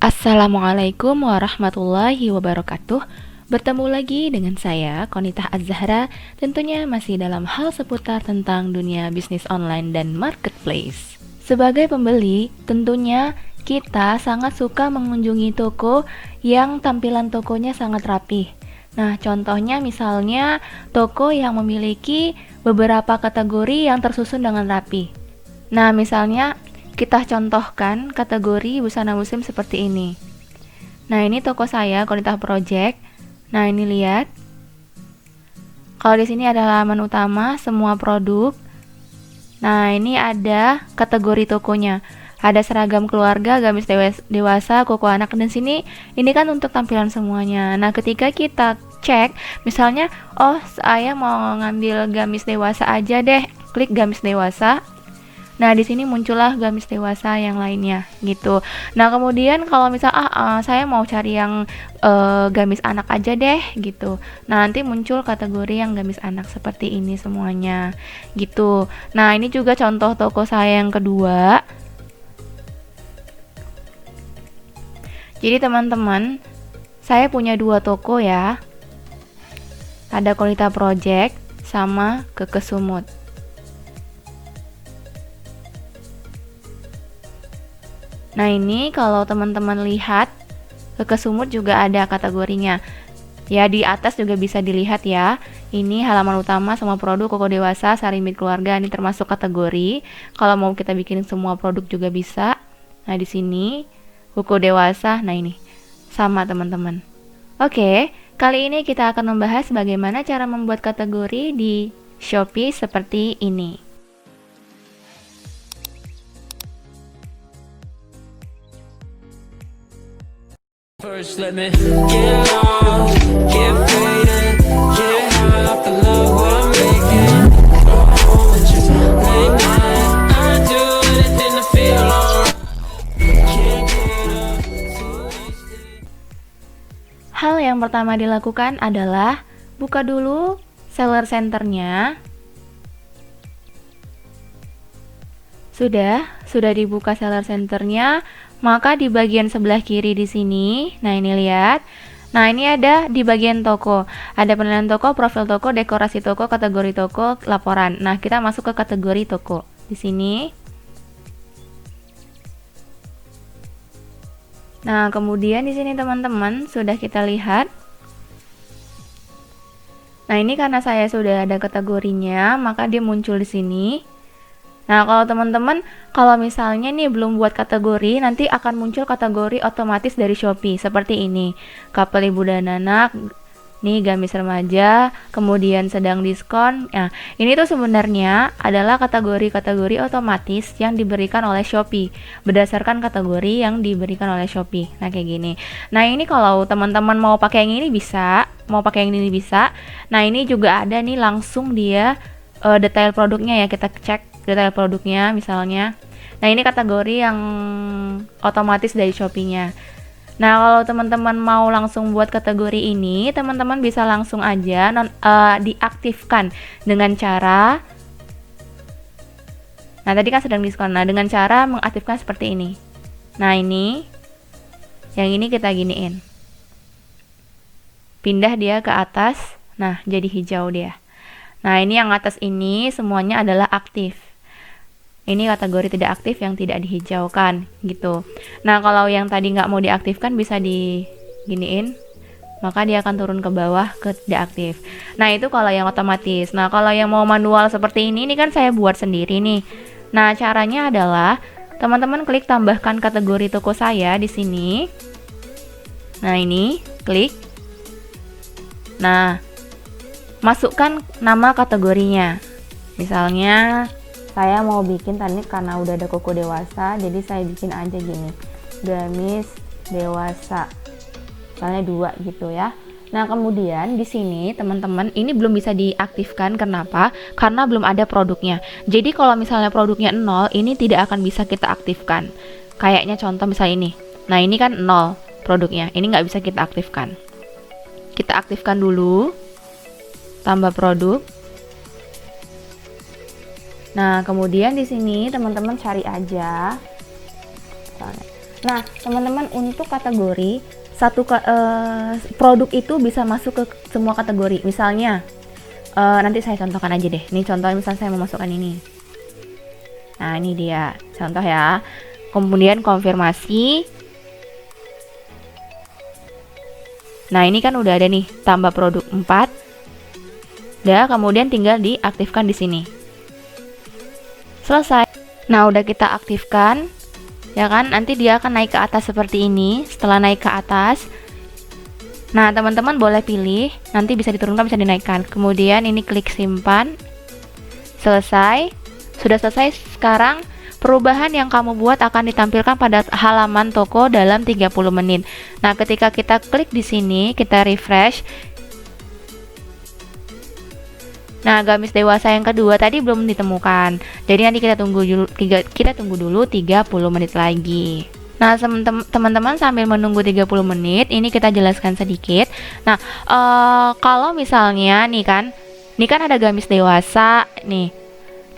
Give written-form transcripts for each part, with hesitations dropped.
Assalamualaikum warahmatullahi wabarakatuh. Bertemu lagi dengan saya, Konitah Az-Zahra, tentunya masih dalam hal seputar tentang dunia bisnis online dan marketplace. Sebagai pembeli, tentunya kita sangat suka mengunjungi toko yang tampilan tokonya sangat rapih. Nah, contohnya misalnya toko yang memiliki beberapa kategori yang tersusun dengan rapi. Nah, misalnya kita contohkan kategori busana muslim seperti ini. Nah, ini toko saya, Konitah Project. Nah, ini lihat. Kalau di sini ada halaman utama, semua produk. Nah, ini ada kategori tokonya. Ada seragam keluarga, gamis dewasa, koko anak, dan sini ini kan untuk tampilan semuanya. Nah, ketika kita cek, misalnya, oh saya mau ngambil gamis dewasa aja deh, klik gamis dewasa. Nah, di sini muncullah gamis dewasa yang lainnya gitu. Nah, kemudian kalau misal saya mau cari yang gamis anak aja deh gitu. Nah, nanti muncul kategori yang gamis anak seperti ini semuanya gitu. Nah, ini juga contoh toko saya yang kedua. Jadi teman-teman, saya punya dua toko ya. Ada Konitah Project sama Keke Sumut. Nah, ini kalau teman-teman lihat, Keke Sumut juga ada kategorinya. Ya, di atas juga bisa dilihat ya. Ini halaman utama sama produk koko dewasa, sarimit keluarga, ini termasuk kategori. Kalau mau kita bikin semua produk juga bisa. Nah, di sini koko dewasa. Nah, ini sama teman-teman. Oke, kali ini kita akan membahas bagaimana cara membuat kategori di Shopee seperti ini. First, let me get lost, get faded, get high off the love what I'm making. Go home and just lay back. I do anything to feel alright. Can't get up, too wasted. Hal yang pertama dilakukan adalah buka dulu seller centernya. Sudah dibuka seller centernya, maka di bagian sebelah kiri di sini, nah ini lihat. Nah, ini ada di bagian toko. Ada penilaian toko, profil toko, dekorasi toko, kategori toko, laporan. Nah, kita masuk ke kategori toko. Di sini. Nah, kemudian di sini teman-teman sudah kita lihat. Nah, ini karena saya sudah ada kategorinya, maka dia muncul di sini. Nah, kalau teman-teman, kalau misalnya nih belum buat kategori, nanti akan muncul kategori otomatis dari Shopee seperti ini. Couple ibu dan anak, nih gamis remaja, kemudian sedang diskon. Nah, ini tuh sebenarnya adalah kategori-kategori otomatis yang diberikan oleh Shopee berdasarkan kategori yang diberikan oleh Shopee. Nah, kayak gini. Nah, ini kalau teman-teman mau pakai yang ini bisa, Nah, ini juga ada nih langsung dia detail produknya ya, kita cek detail produknya misalnya. Nah, ini kategori yang otomatis dari Shopee-nya. Nah, kalau teman-teman mau langsung buat kategori ini, teman-teman bisa langsung aja diaktifkan dengan cara, nah tadi kan sedang diskon. Nah, dengan cara mengaktifkan seperti ini. Nah, ini yang ini kita giniin, pindah dia ke atas. Nah, jadi hijau dia. Nah, ini yang atas ini semuanya adalah aktif. Ini kategori tidak aktif yang tidak dihijaukan gitu. Nah, kalau yang tadi nggak mau diaktifkan bisa diginiin, maka dia akan turun ke bawah ke tidak aktif. Nah, itu kalau yang otomatis. Nah, kalau yang mau manual seperti ini kan saya buat sendiri nih. Nah, caranya adalah teman-teman klik tambahkan kategori toko saya di sini. Nah, ini klik. Nah, masukkan nama kategorinya. Misalnya saya mau bikin tadi karena udah ada koko dewasa, jadi saya bikin aja gini, gamis dewasa, misalnya 2 gitu ya. Nah, kemudian di sini teman-teman ini belum bisa diaktifkan. Kenapa? Karena belum ada produknya. Jadi kalau misalnya produknya 0, ini tidak akan bisa kita aktifkan. Kayaknya contoh misalnya ini. Nah, ini kan 0 produknya, ini nggak bisa kita aktifkan. Kita aktifkan dulu, tambah produk. Nah, kemudian di sini teman-teman cari aja. Nah, teman-teman, untuk kategori produk itu bisa masuk ke semua kategori. Misalnya, nanti saya contohkan aja deh. Nih contohnya, misalnya saya mau masukkan ini. Nah, ini dia contoh ya. Kemudian konfirmasi. Nah, ini kan udah ada nih, tambah produk 4. Udah, kemudian tinggal diaktifkan di sini. Selesai. Nah, udah kita aktifkan, ya kan? Nanti dia akan naik ke atas seperti ini. Setelah naik ke atas, nah teman-teman boleh pilih, nanti bisa diturunkan, bisa dinaikkan. Kemudian ini klik simpan. Selesai. Sudah selesai. Sekarang perubahan yang kamu buat akan ditampilkan pada halaman toko dalam 30 menit. Nah, ketika kita klik di sini, kita refresh. Nah, gamis dewasa yang kedua tadi belum ditemukan. Jadi nanti kita tunggu dulu 30 menit lagi. Nah, teman-teman sambil menunggu 30 menit, ini kita jelaskan sedikit. Nah, kalau misalnya ini kan ada gamis dewasa nih.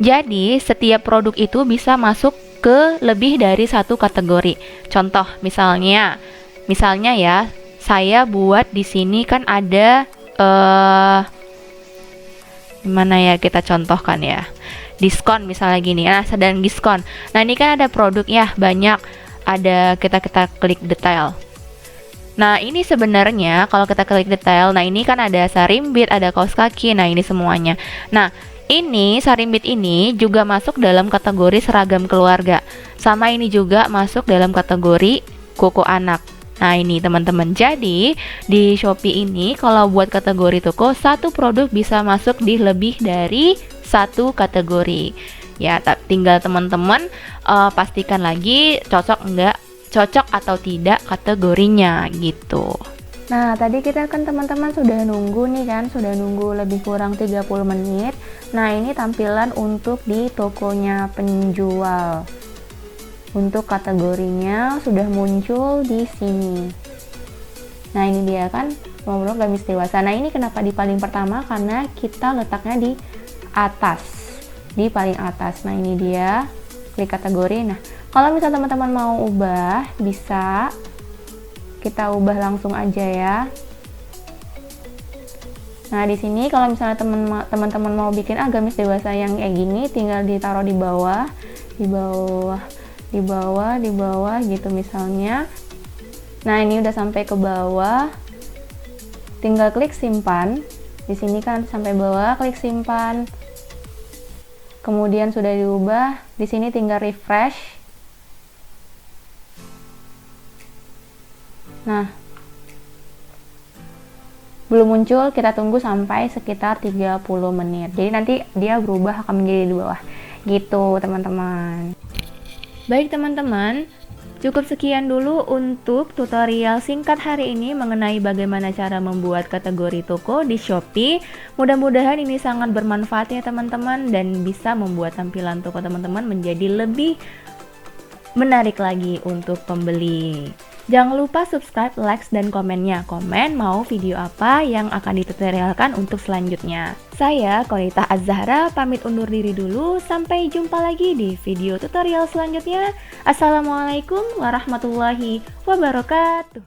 Jadi, setiap produk itu bisa masuk ke lebih dari satu kategori. Contoh, misalnya ya, saya buat di sini kan ada gimana ya kita contohkan ya, diskon misalnya gini, nah sedang diskon. Nah, ini kan ada produk ya, banyak, ada, kita klik detail. Nah, ini sebenarnya kalau kita klik detail, nah ini kan ada sarimbit, ada kaos kaki, nah ini semuanya. Nah, ini sarimbit ini juga masuk dalam kategori seragam keluarga, sama ini juga masuk dalam kategori koko anak. Nah, ini teman-teman, jadi di Shopee ini kalau buat kategori toko, satu produk bisa masuk di lebih dari satu kategori. Ya, tinggal teman-teman pastikan lagi cocok atau tidak kategorinya gitu. Nah, tadi kita kan teman-teman sudah nunggu nih kan, sudah nunggu lebih kurang 30 menit. Nah, ini tampilan untuk di tokonya penjual. Untuk kategorinya sudah muncul di sini. Nah, ini dia kan, nomor gamis dewasa. Nah, ini kenapa di paling pertama? Karena kita letaknya di atas, di paling atas. Nah, ini dia, klik kategori. Nah, kalau misal teman-teman mau ubah, bisa kita ubah langsung aja ya. Nah, di sini kalau misalnya teman-teman mau bikin gamis dewasa yang kayak gini, tinggal ditaruh di bawah gitu misalnya. Nah, ini udah sampai ke bawah, tinggal klik simpan. Di sini kan sampai bawah, klik simpan. Kemudian sudah diubah, di sini tinggal refresh. Nah, belum muncul, kita tunggu sampai sekitar 30 menit. Jadi nanti dia berubah akan menjadi di bawah. Gitu, teman-teman. Baik teman-teman, cukup sekian dulu untuk tutorial singkat hari ini mengenai bagaimana cara membuat kategori toko di Shopee. Mudah-mudahan ini sangat bermanfaat ya teman-teman, dan bisa membuat tampilan toko teman-teman menjadi lebih menarik lagi untuk pembeli. Jangan lupa subscribe, like, dan komennya. Komen mau video apa yang akan ditutorialkan untuk selanjutnya. Saya, Qonitah Az-Zahra, pamit undur diri dulu. Sampai jumpa lagi di video tutorial selanjutnya. Assalamualaikum warahmatullahi wabarakatuh.